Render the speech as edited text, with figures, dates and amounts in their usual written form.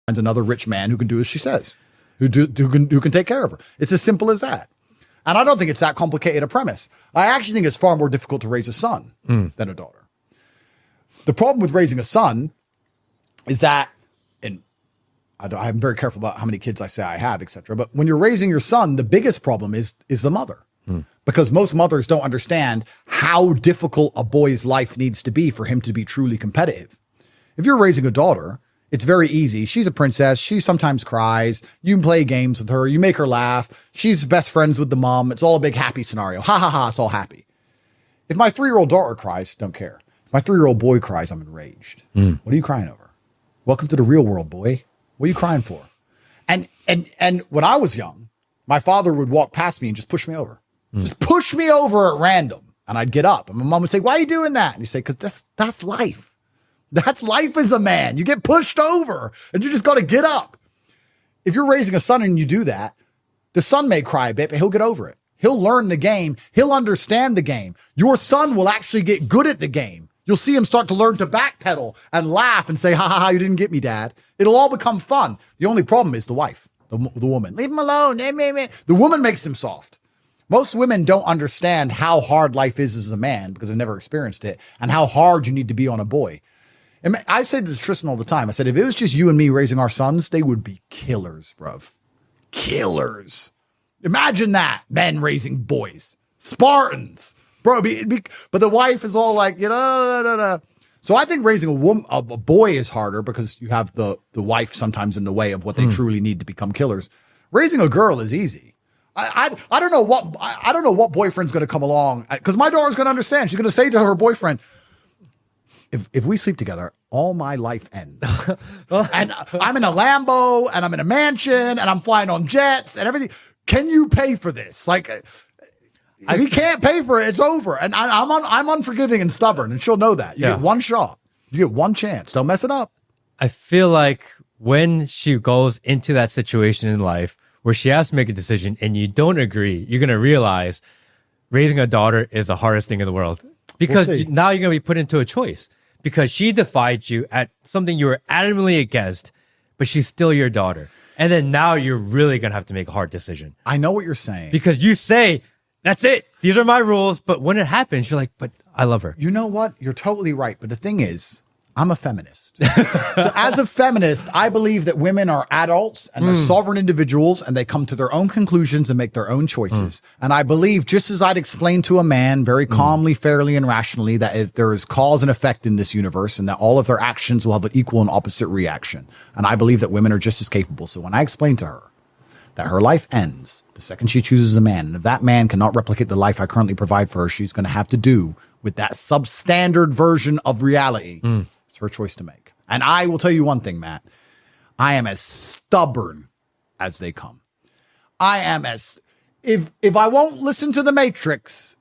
another rich man who can do as she says, who can take care of her. It's as simple as that. And I don't think it's that complicated a premise. I actually think it's far more difficult to raise a son than a daughter. The problem with raising a son is that, and I'm very careful about how many kids I say I have, etc. But when you're raising your son, the biggest problem is the mother. Because most mothers don't understand how difficult a boy's life needs to be for him to be truly competitive. If you're raising a daughter, it's very easy. She's a princess. She sometimes cries. You can play games with her. You make her laugh. She's best friends with the mom. It's all a big happy scenario. Ha ha ha. It's all happy. If my 3-year-old daughter cries, don't care. If my 3-year-old boy cries, I'm enraged. What are you crying over? Welcome to the real world, boy. What are you crying for? And when I was young, my father would walk past me and just push me over. Just push me over at random. And I'd get up. And my mom would say, why are you doing that? And he'd say, because that's life. That's life as a man. You get pushed over and you just got to get up. If you're raising a son and you do that, the son may cry a bit, but he'll get over it. He'll learn the game. He'll understand the game. Your son will actually get good at the game. You'll see him start to learn to backpedal and laugh and say, ha ha ha, you didn't get me, Dad. It'll all become fun. The only problem is the wife, the woman. Leave him alone. The woman makes him soft. Most women don't understand how hard life is as a man because they've never experienced it and how hard you need to be on a boy. And I say to Tristan all the time, I said, if it was just you and me raising our sons, they would be killers, bruv. Killers. Imagine that, men raising boys. Spartans. Bro, but the wife is all like, So I think raising a boy is harder because you have the wife sometimes in the way of what they truly need to become killers. Raising a girl is easy. I don't know what boyfriend's going to come along because my daughter's going to understand. She's going to say to her boyfriend, if we sleep together, all my life ends. And I'm in a Lambo and I'm in a mansion and I'm flying on jets and everything. Can you pay for this? Like, if he can't pay for it, it's over. And I'm unforgiving and stubborn, and she'll know that. You get one shot. You get one chance. Don't mess it up. I feel like when she goes into that situation in life where she has to make a decision and you don't agree, you're going to realize raising a daughter is the hardest thing in the world. Because now you're going to be put into a choice. Because she defied you at something you were adamantly against, but she's still your daughter. And then now you're really going to have to make a hard decision. I know what you're saying. Because you say, that's it. These are my rules. But when it happens, you're like, but I love her. You know what? You're totally right. But the thing is, I'm a feminist. So as a feminist, I believe that women are adults and they're sovereign individuals and they come to their own conclusions and make their own choices. And I believe, just as I'd explain to a man very calmly, fairly, and rationally, that if there is cause and effect in this universe and that all of their actions will have an equal and opposite reaction. And I believe that women are just as capable. So when I explain to her that her life ends the second she chooses a man, and if that man cannot replicate the life I currently provide for her, she's going to have to do with that substandard version of reality. It's her choice to make. And I will tell you one thing, Matt. I am as stubborn as they come. I am as... If I won't listen to the Matrix